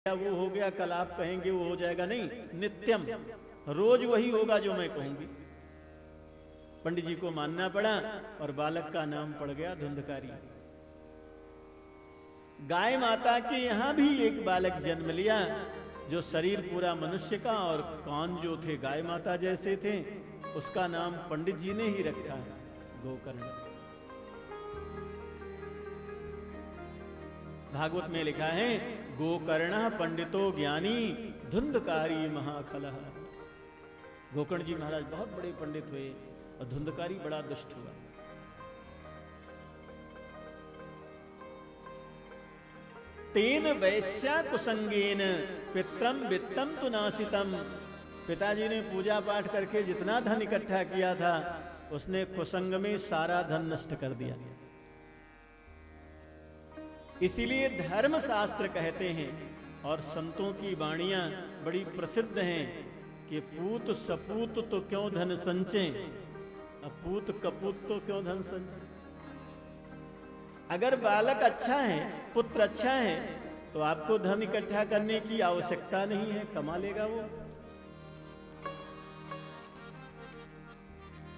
वो हो गया, कल आप कहेंगे वो हो जाएगा, नहीं, नित्यम रोज वही होगा जो मैं कहूंगी। पंडित जी को मानना पड़ा और बालक का नाम पड़ गया धुंधकारी। गाय माता के यहां भी एक बालक जन्म लिया जो शरीर पूरा मनुष्य का और कान जो थे गाय माता जैसे थे, उसका नाम पंडित जी ने ही रखा, गोकर्ण। भागवत में लिखा है, गोकर्ण पंडितो ज्ञानी धुंधकारी महाखलः। गोकर्ण जी महाराज बहुत बड़े पंडित हुए और धुंधकारी बड़ा दुष्ट हुआ। तेन वैश्या कुसंगेन पित्रम वित्तम तु नासितम। पिताजी ने पूजा पाठ करके जितना धन इकट्ठा किया था, उसने कुसंग में सारा धन नष्ट कर दिया। इसीलिए धर्म शास्त्र कहते हैं और संतों की वाणियां बड़ी प्रसिद्ध हैं कि पूत सपूत तो क्यों धन संचय, अपूत कपूत तो क्यों धन संचय। अगर बालक अच्छा है, पुत्र अच्छा है, तो आपको धन इकट्ठा करने की आवश्यकता नहीं है, कमा लेगा वो।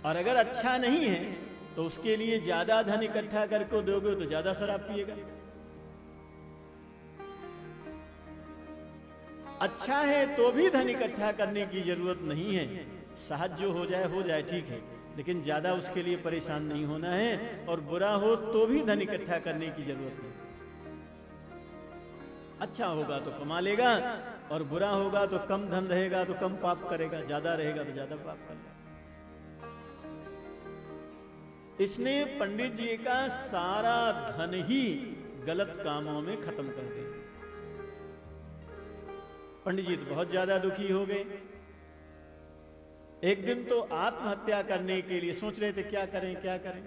और अगर अच्छा नहीं है तो उसके लिए ज्यादा धन इकट्ठा करके दोगे तो ज्यादा शराब पिएगा। अच्छा है तो भी धन इकट्ठा करने की जरूरत नहीं है, सहज जो हो जाए ठीक है, लेकिन ज्यादा उसके लिए परेशान नहीं होना है। और बुरा हो तो भी धन इकट्ठा करने की जरूरत नहीं। अच्छा होगा तो कमा लेगा और बुरा होगा तो कम धन रहेगा तो कम पाप करेगा, ज्यादा रहेगा तो ज्यादा पाप करेगा। इसने पंडित जी का सारा धन ही गलत कामों में खत्म कर दिया। पंडित जी तो बहुत ज्यादा दुखी हो गए। एक दिन तो आत्महत्या करने के लिए सोच रहे थे, क्या करें क्या करें।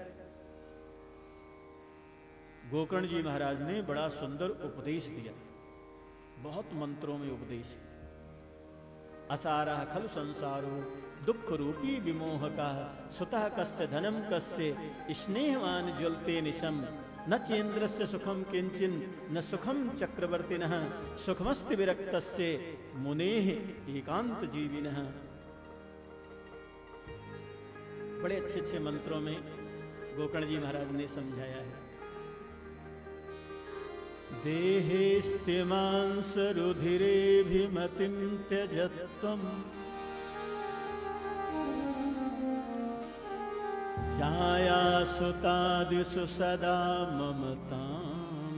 गोकर्ण जी महाराज ने बड़ा सुंदर उपदेश दिया, बहुत मंत्रों में उपदेश। असारः खलु संसारो दुख रूपी विमोहका, सुतः कस्य धनम कस्य स्नेहवान ज्वलते निशम, न चेन्द्रस्य सुखम किंचिन न सुखम चक्रवर्तिनः, सुखमस्ति विरक्तस्य मुनेः एकांत जीविनः। बड़े अच्छे अच्छे मंत्रों में गोकर्ण जी महाराज ने समझाया है। देहेस्तिमांस रुधिरेभिमतिं त्यजत्वम्, जायासुतादिषु सदा ममतां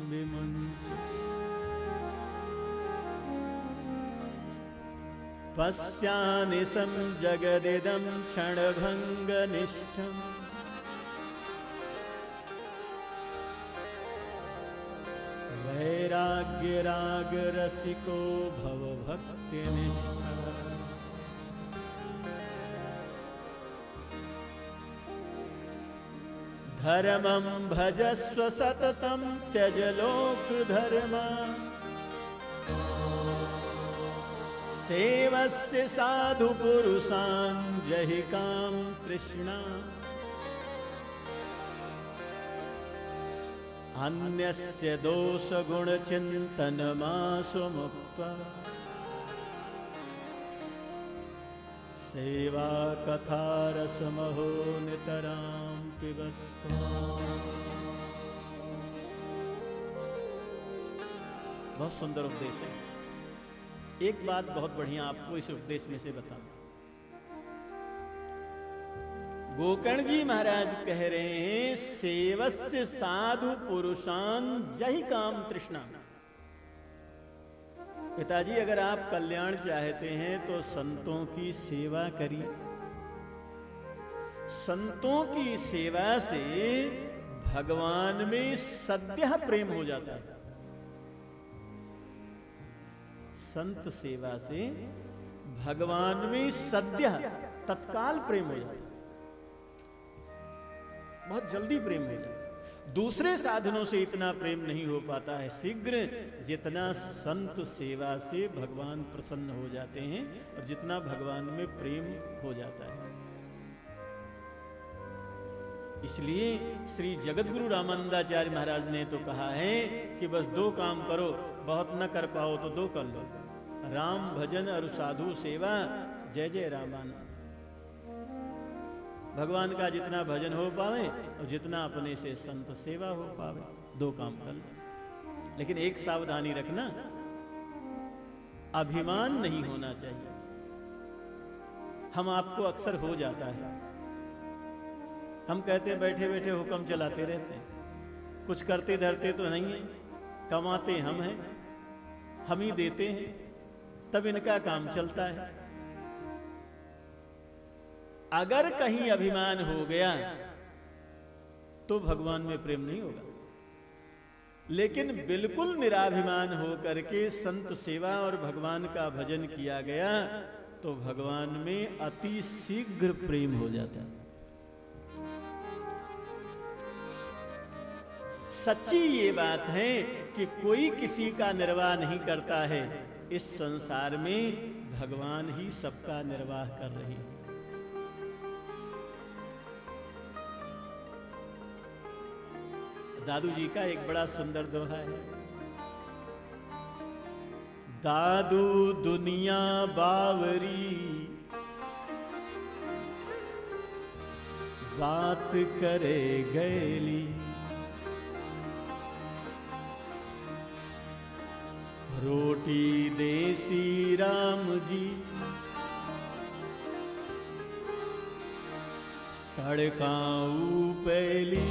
विमुञ्च, पश्यानिशं जगदिदं क्षणभङ्गनिष्ठम्, वैराग्यरागरसिको भवभक्तिनिष्ठः। धर्मं भजस्व सततं त्यज लोक धर्मा, सेवस्य साधु पुरुषान् जहि काम तृष्णा, अन्यस्य दोष गुण चिंतन मासु मुक्त्वा, सेवा कथा रसमहो नितरां पिबत्वा। बहुत सुंदर उपदेश है। एक बात बहुत बढ़िया आपको इस उपदेश में से बताऊं। गोकर्ण जी महाराज कह रहे हैं, सेवस्य साधु पुरुषान जहि काम तृष्णा। पिताजी अगर आप कल्याण चाहते हैं तो संतों की सेवा करिए। संतों की सेवा से भगवान में सद्यः प्रेम हो जाता है। संत सेवा से भगवान में सद्यः तत्काल प्रेम हो जाता है, बहुत जल्दी प्रेम हो जाता है। दूसरे साधनों से इतना प्रेम नहीं हो पाता है शीघ्र, जितना संत सेवा से भगवान प्रसन्न हो जाते हैं और जितना भगवान में प्रेम हो जाता है। इसलिए श्री जगतगुरु रामानंदाचार्य महाराज ने तो कहा है कि बस दो काम करो, बहुत न कर पाओ तो 2 कर लो, राम भजन और साधु सेवा, जय जय रामान। भगवान का जितना भजन हो पावे और जितना अपने से संत सेवा हो पावे, 2 काम कर लो। लेकिन एक सावधानी रखना, अभिमान नहीं होना चाहिए। हम आपको अक्सर हो जाता है, हम कहते हैं बैठे बैठे हुक्म चलाते रहते हैं, कुछ करते धरते तो नहीं है, कमाते हम हैं, हम ही देते हैं, तब इनका काम चलता है। अगर कहीं अभिमान हो गया तो भगवान में प्रेम नहीं होगा। लेकिन बिल्कुल निराभिमान हो करके संत सेवा और भगवान का भजन किया गया तो भगवान में अति शीघ्र प्रेम हो जाता है। सच्ची ये बात है कि कोई किसी का निर्वाह नहीं करता है, इस संसार में भगवान ही सबका निर्वाह कर रहे हैं। दादू जी का एक बड़ा सुंदर दोहा है, दादू दुनिया बावरी बात करे गैली, रोटी देसी राम जी तड़काऊ पहली,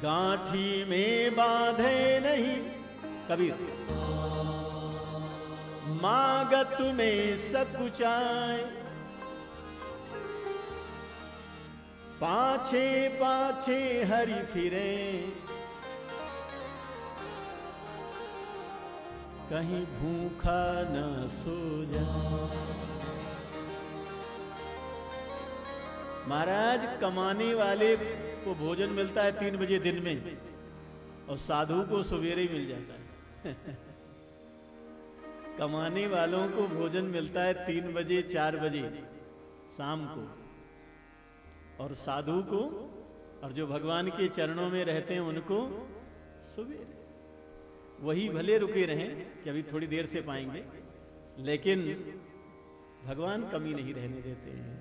गांठी में बांधे नहीं कबीर, मागत में सकुचाए, पाछे पाछे हरि फिरे, कहीं भूखा न सो जाए। महाराज, कमाने वाले को भोजन मिलता है 3 बजे दिन में और साधु को सवेरे ही मिल जाता है। कमाने वालों को भोजन मिलता है 3 बजे 4 बजे शाम को, और साधु को और जो भगवान के चरणों में रहते हैं उनको सवेरे। वही भले रुके रहें कि अभी थोड़ी देर से पाएंगे, लेकिन भगवान कमी नहीं रहने देते हैं।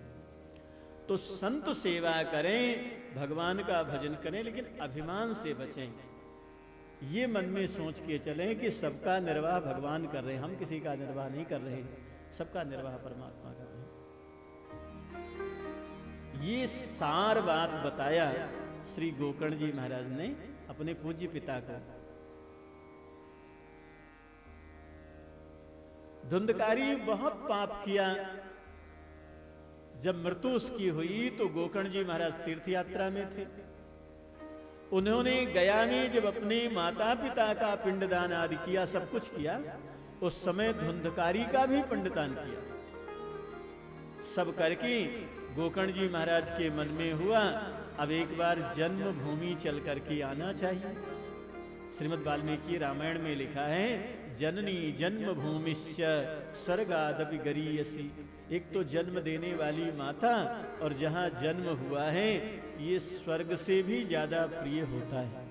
तो संत सेवा करें, भगवान का भजन करें, लेकिन अभिमान से बचें। ये मन में सोच के चलें कि सबका निर्वाह भगवान कर रहे हैं, हम किसी का निर्वाह नहीं कर रहे, सबका निर्वाह परमात्मा कर रहे हैं। ये सार बात बताया श्री गोकर्ण जी महाराज ने अपने पूज्य पिता को। धुंधकारी बहुत पाप किया, जब मृत्यु उसकी हुई तो गोकर्ण जी महाराज तीर्थ यात्रा में थे। उन्होंने गया में जब अपने माता पिता का पिंडदान आदि किया, सब कुछ किया, उस समय धुंधकारी का भी पिंडदान किया। सब करके गोकर्ण जी महाराज के मन में हुआ अब एक बार जन्मभूमि चल करके आना चाहिए। श्रीमद् वाल्मीकि रामायण में लिखा है, जननी जन्मभूमिश्च स्वर्गादपि गरीयसी। एक तो जन्म देने वाली माता, और जहां जन्म हुआ है ये स्वर्ग से भी ज्यादा प्रिय होता है।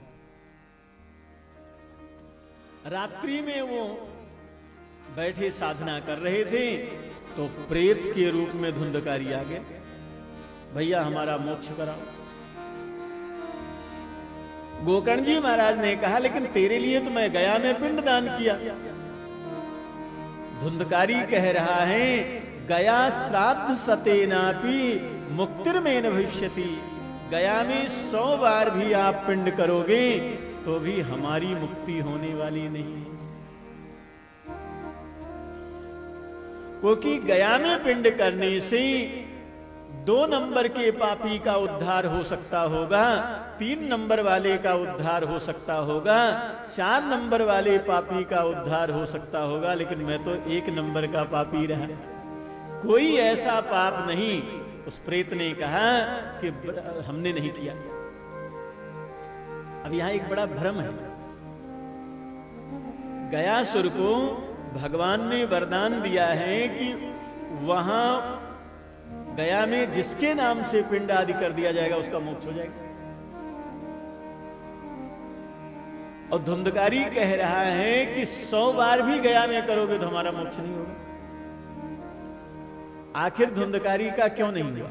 रात्रि में वो बैठे साधना कर रहे थे तो प्रेत के रूप में धुंधकारी आ गए, भैया हमारा मोक्ष कराओ। गोकर्ण जी महाराज ने कहा, लेकिन तेरे लिए तो मैं गया में पिंडदान किया। धुंधकारी कह रहा है, गया श्राद्ध सतेनापि मुक्तिर्मेन भविष्यति। गया में 100 बार भी आप पिंड करोगे तो भी हमारी मुक्ति होने वाली नहीं है, क्योंकि गया में पिंड करने से 2 नंबर के पापी का उद्धार हो सकता होगा, 3 नंबर वाले का उद्धार हो सकता होगा, 4 नंबर वाले पापी का उद्धार हो सकता होगा, लेकिन मैं तो 1 नंबर का पापी रहा। कोई ऐसा पाप नहीं। उस प्रेत ने कहा कि हमने नहीं किया। अब यहां एक बड़ा भ्रम है। गयासुर को भगवान ने वरदान दिया है कि वहां गया में जिसके नाम से पिंड आदि कर दिया जाएगा उसका मोक्ष हो जाएगा। और धुंधकारी कह रहा है कि 100 बार भी गया में करोगे तो हमारा मोक्ष नहीं होगा। आखिर धुंधकारी का क्यों नहीं हुआ?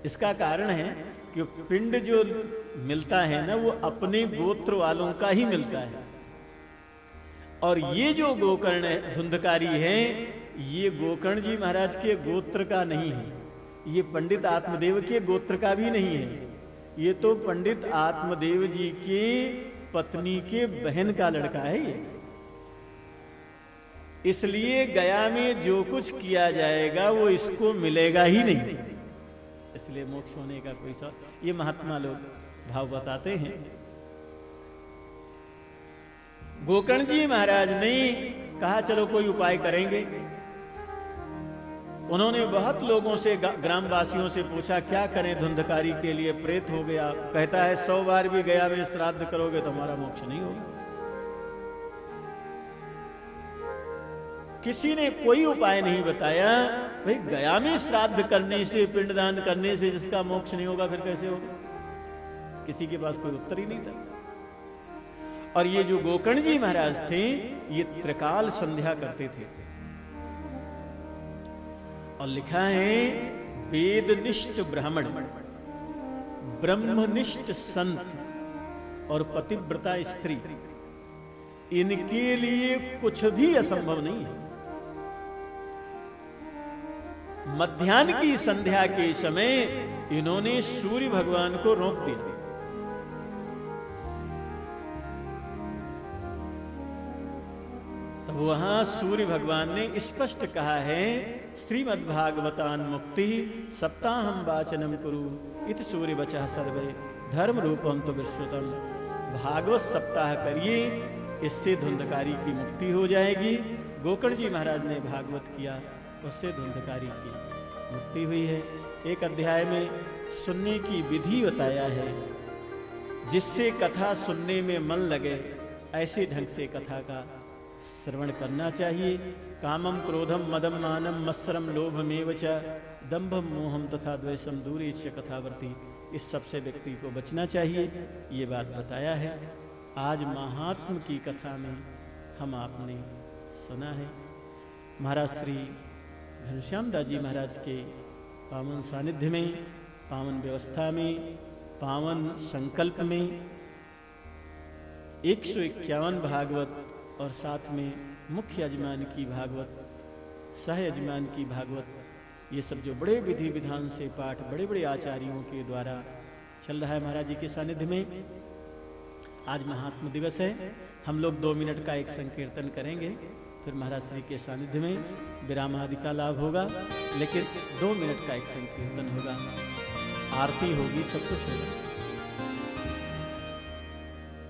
इसका कारण है कि पिंड जो मिलता है ना, वो अपने गोत्र वालों का ही मिलता है। और ये जो गोकर्ण धुंधकारी है, ये गोकर्ण जी महाराज के गोत्र का नहीं है, ये पंडित आत्मदेव के गोत्र का भी नहीं है। ये तो पंडित आत्मदेव जी के पत्नी के बहन का लड़का है ये। इसलिए गया में जो कुछ किया जाएगा वो इसको मिलेगा ही नहीं, इसलिए मोक्ष होने का कोई सा, ये महात्मा लोग भाव बताते हैं। गोकर्ण जी महाराज ने कहा चलो कोई उपाय करेंगे। उन्होंने बहुत लोगों से, ग्रामवासियों से पूछा क्या करें धुंधकारी के लिए, प्रेत हो गया। कहता है 100 बार भी गया में श्राद्ध करोगे तो हमारा मोक्ष नहीं होगा। किसी ने कोई उपाय नहीं बताया। भाई गया में श्राद्ध करने से, पिंडदान करने से जिसका मोक्ष नहीं होगा फिर कैसे होगा? किसी के पास कोई उत्तर ही नहीं था। और ये जो गोकर्ण जी महाराज थे, ये त्रिकाल संध्या करते थे। और लिखा है वेदनिष्ठ ब्राह्मण, ब्रह्मनिष्ठ संत और पतिव्रता स्त्री, इनके लिए कुछ भी असंभव नहीं है। मध्याह्न की संध्या के समय इन्होंने सूर्य भगवान को रोक दिया। तो वहां सूर्य भगवान ने स्पष्ट कहा है, श्रीमद्भागवतान मुक्ति सप्ताहम वाचनम कुरु इत सूर्य बचा सर्वे धर्म रूपम तो विश्रुतम। भागवत सप्ताह करिए, इससे धुंधकारी की मुक्ति हो जाएगी। गोकर्ण जी महाराज ने भागवत किया, उससे धुंधकारी की मुक्ति हुई है। एक अध्याय में सुनने की विधि बताया है, जिससे कथा सुनने में मन लगे ऐसे ढंग से कथा का श्रवण करना चाहिए। कामम क्रोधम मदम मानम मत्सरम लोभमेव च दंभम मोहम तथा द्वेषम दूरे च कथावर्ती, इस सब से व्यक्ति को बचना चाहिए, ये बात बताया है। आज महात्म की कथा में हम आपने सुना है। महाराज श्री घनश्याम दास जी महाराज के पावन सानिध्य में, पावन व्यवस्था में, पावन संकल्प में 151 भागवत और साथ में मुख्य यजमान की भागवत, सह यजमान की भागवत, ये सब जो बड़े विधि विधान से पाठ बड़े बड़े आचार्यों के द्वारा चल रहा है महाराज जी के सानिध्य में। आज महात्मा दिवस है, हम लोग 2 मिनट का एक संकीर्तन करेंगे, फिर महाराज श्री के सानिध्य में विराम आदि का लाभ होगा, लेकिन 2 मिनट का एक संकीर्तन होगा, आरती होगी, सब कुछ होगा।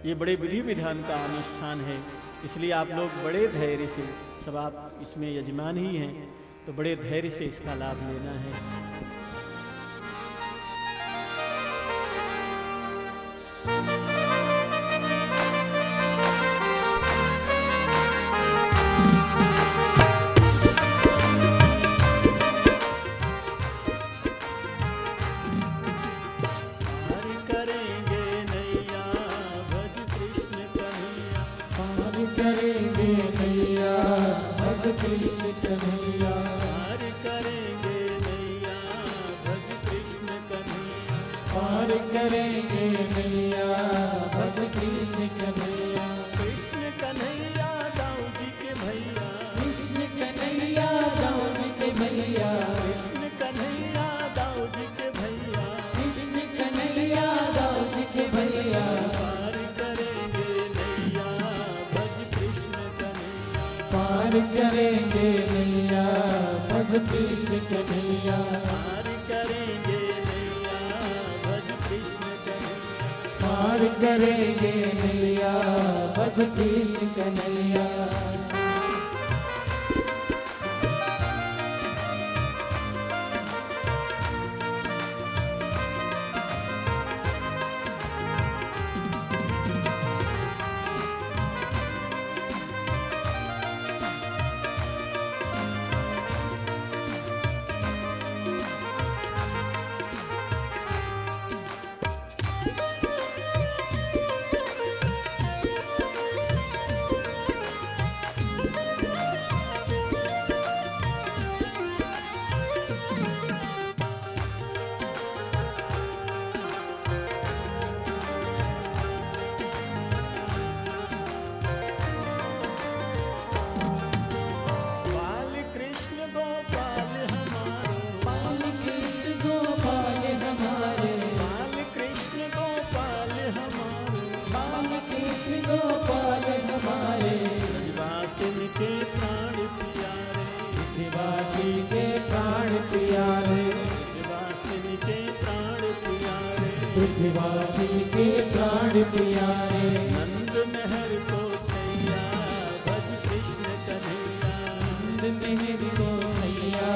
ये बड़े विधि विधान का अनुष्ठान है, इसलिए आप लोग बड़े धैर्य से, सब आप इसमें यजमान ही हैं, तो बड़े धैर्य से इसका लाभ लेना है। करेंगे नैया भज कृष्ण कन्हैया, पार करेंगे नैया भज कृष्ण कन्हैया। ब्रजवासी के प्राण प्यारे। नंद महर को सैया भज कृष्ण कन्हैया, नंद मेहर को सैया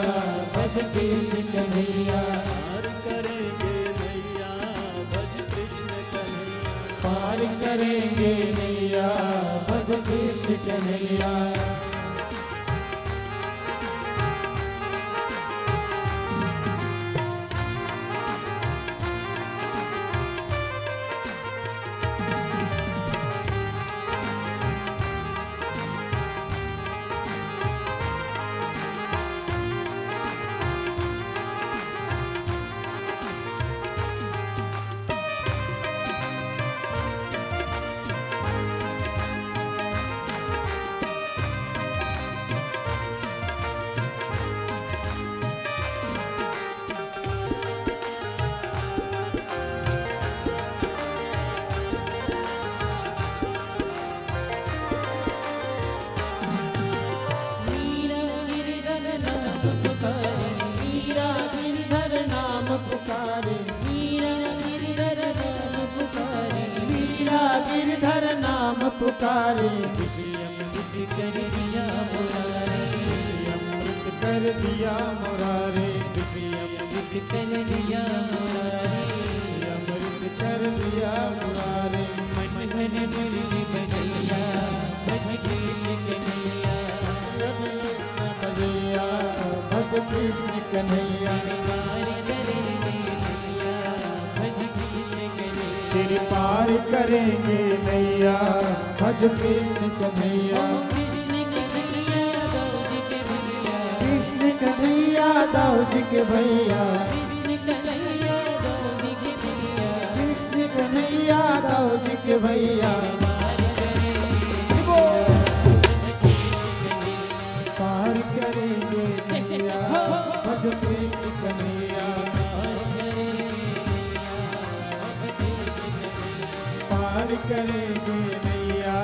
भज कृष्ण कन्हैया। पार करेंगे नैया भज कृष्ण कन्हैया, पार करेंगे नैया भज कृष्ण कन्हैया। गिरधर नाम पुकारे, विषय अमृत कर दिया मुरारे। विषय अमृत कर दिया मुरारे, विषय अमृत कर दिया मुरारे। अमृत कर दिया मुरारे। मन मन मुरली बजैया भज कृष्ण कन्हैया, बजैया भज कृष्ण कन्हैया। तेरे पार करेंगे नैया भज कृष्ण कन्हैया। कृष्ण कन्हैया दाऊद के भैया, कृष्ण कन्हैया दाऊद के भैया। पार करेंगे नैया भज कृष्ण कन्हैया। पार करेंगे नैया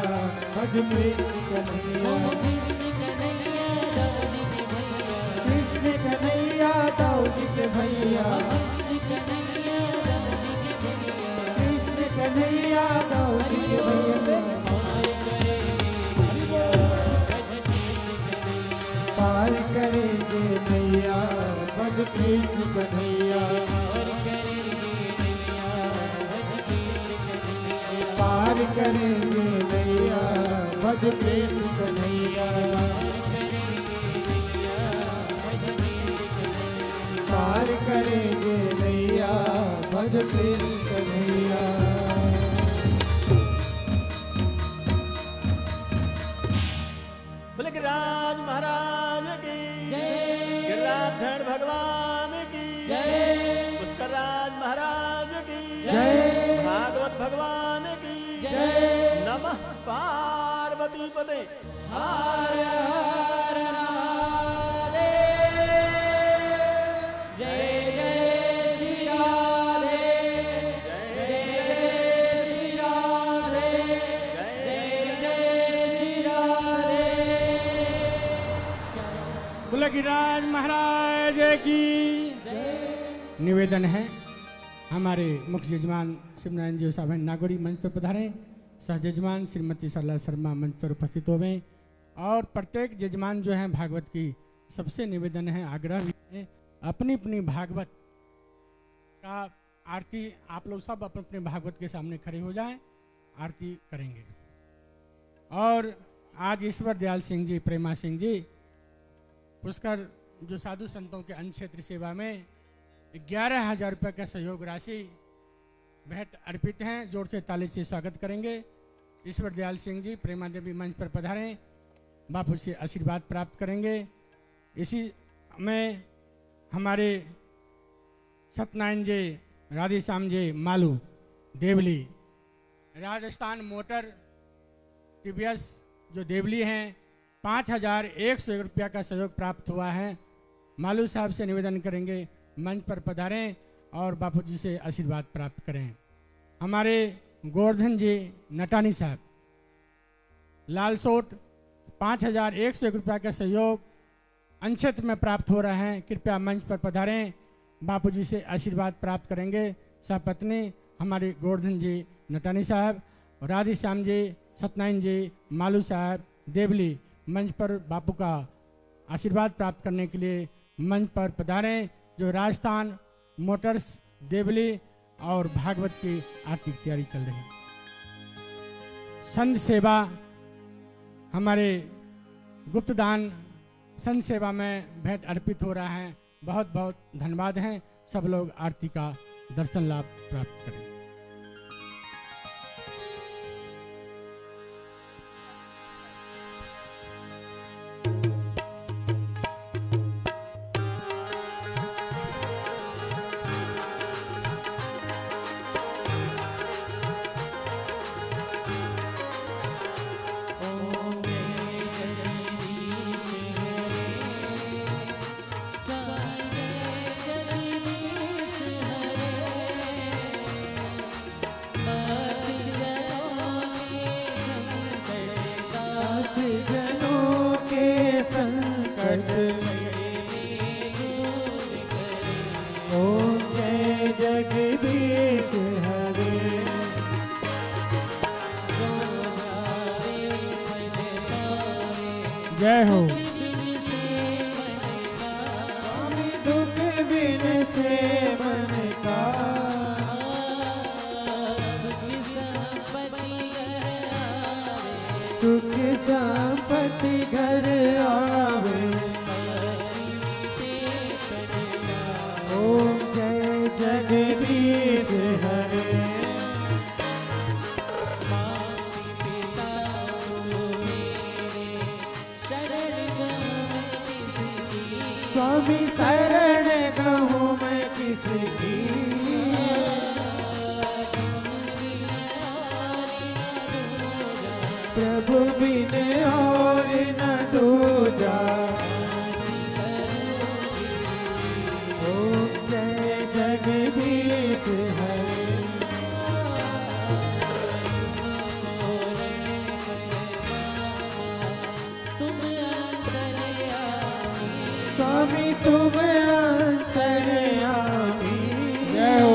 भज कृष्ण कन्हैया। कृष्ण कन्हैया दाऊद के भैया, कृष्ण कन्हैया दाऊद के भैया। पार करेंगे नैया भज कृष्ण कन्हैया। पार करेंगे नैया भज कृष्ण कन्हैया। पार करेंगे नैया भज कृष्ण कन्हैया। बोले गिरिराज महाराज की जय। गिरिराधन भगवान की जय। पुष्कर राज महाराज की जय। भागवत भगवान की जय। नमः पार्वती पते। हर हर महादेव। जय जय श्री राधे, जय जय श्री राधे, जय जय श्री राधे। बोले गिरिराज महाराज की निवेदन है। हमारे मुख्य यजमान शिवनारायण जी साहब नागौरी मंच पर पधारें। सह यजमान श्रीमती सरला शर्मा मंच पर उपस्थित होवें। और प्रत्येक यजमान जो है भागवत की सबसे निवेदन है, आग्रह भी है, अपनी अपनी भागवत का आरती आप लोग सब अपने अपने भागवत के सामने खड़े हो जाएं, आरती करेंगे। और आज ईश्वर दयाल सिंह जी, प्रेमा सिंह जी पुष्कर जो साधु संतों के अन्य क्षेत्र सेवा में 11,000 रुपये का सहयोग राशि भेंट अर्पित हैं। जोर से ताली से स्वागत करेंगे। ईश्वर दयाल सिंह जी प्रेमा देवी मंच पर पधारें, बापू से आशीर्वाद प्राप्त करेंगे। इसी में हमारे सत्यनारायण जी, राधेश्याम जी मालू देवली, राजस्थान मोटर टीवीएस जो देवली हैं, 5,101 रुपया का सहयोग प्राप्त हुआ है। मालू साहब से निवेदन करेंगे मंच पर पधारें और बापू जी से आशीर्वाद प्राप्त करें। हमारे गोवर्धन जी नटानी साहब लालसोट 5,101 रुपया का सहयोग अंशत में प्राप्त हो रहा है। कृपया मंच पर पधारें, बापू जी से आशीर्वाद प्राप्त करेंगे। सपत्नी हमारे गोवर्धन जी नटानी साहब, राधे श्याम जी, सत्यनारायण जी, मालू साहब, देवली मंच पर बापू का आशीर्वाद प्राप्त करने के लिए मंच पर पधारें। जो राजस्थान मोटर्स देवली और भागवत की आरती की तैयारी चल रही है। संत सेवा, हमारे गुप्तदान संत सेवा में भेंट अर्पित हो रहा है। बहुत बहुत धन्यवाद हैं। सब लोग आरती का दर्शन लाभ प्राप्त करें। जय हो। दुख बिन से मन का सुख संपत्ति घर आवे। ओम जय जगदीश हरे। स्वामी शरण कहूँ मैं किसकी। प्रभु बिन और न दूजा। ओम जय जगदीश हरे। स्वामी तुम अंतर्यामी। जय हो।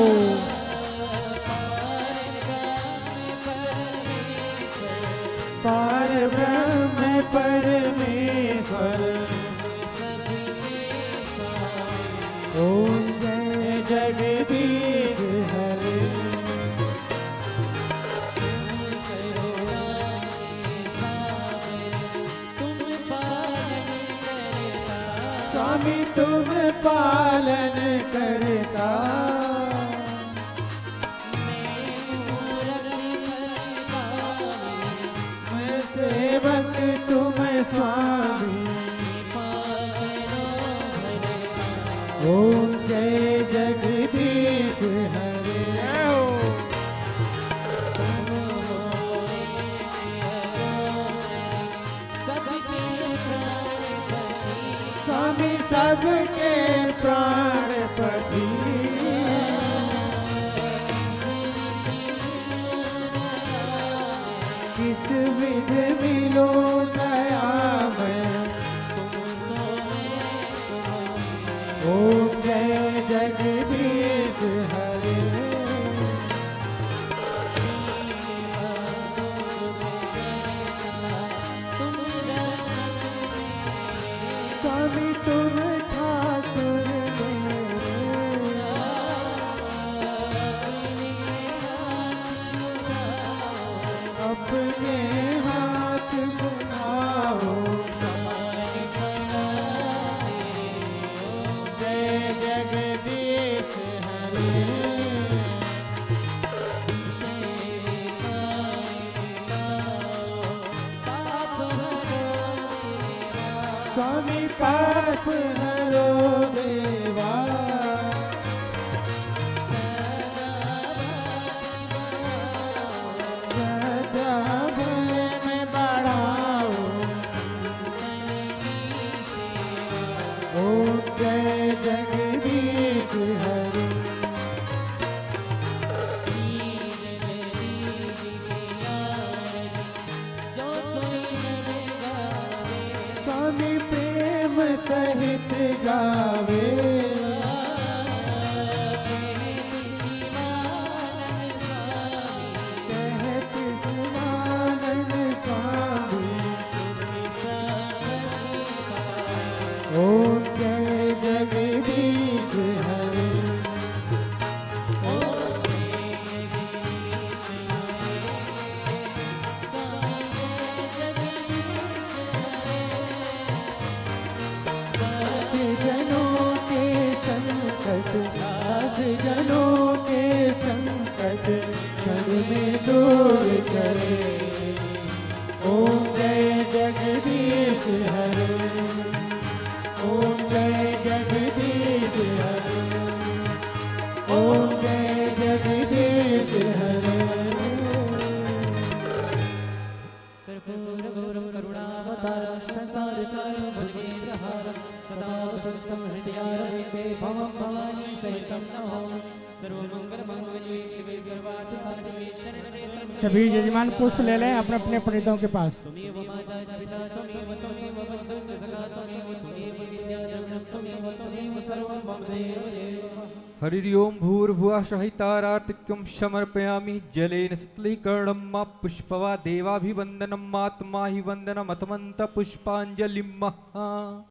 पार ब्रह्म परमेश्वर। ओम जय जगदीश हरे। स्वामी तुम पालन करता। मैं सेवक तुम स्वामी। ओम जय जगदीश हरे। स्वामी सबके प्राणपति। किस विध मिलो दया में। ओम जय जगदीश हरे। स्वामी तुम ठाकुर मेरे। अपने हाथ बुलाओ। जय जगदीश हरे। स्वामी पाप हरो देवा। सदा भय में बढ़ाओ। ओम जय जगदीश हरे। स्वामी प्रेम सहित गावे। दूर करे। ओम जय जगदीश हरे, ओम जय जगदीश हरे, ओम जय जगदीश हरे। कर्पूरगौरं करुणावतारं संसार सारं भुजगेन्द्रहारं सदा वसन्तं हृदयारविन्दे भवं भवानी सहितं नमामि। सर्वमंगलमांगल्ये शिवे सर्वार्थसाधिके शरण्ये त्र्यंबके सभी यजमान पुष्प ले लें अपने अपने पंडितों के पास। त्वमेव माता च पिता त्वमेव बन्धुश्च सखा त्वमेव विद्या द्रविणं त्वमेव सर्वं मम देव। हरि ओम भूर्भुवः सहितारार्तिक्यं समर्पयामि जलेन शीतलीकरणं मा पुष्पवा देवाभिवन्दनम् आत्मा हि वन्दनमथमन्त पुष्पाञ्जलिं महा।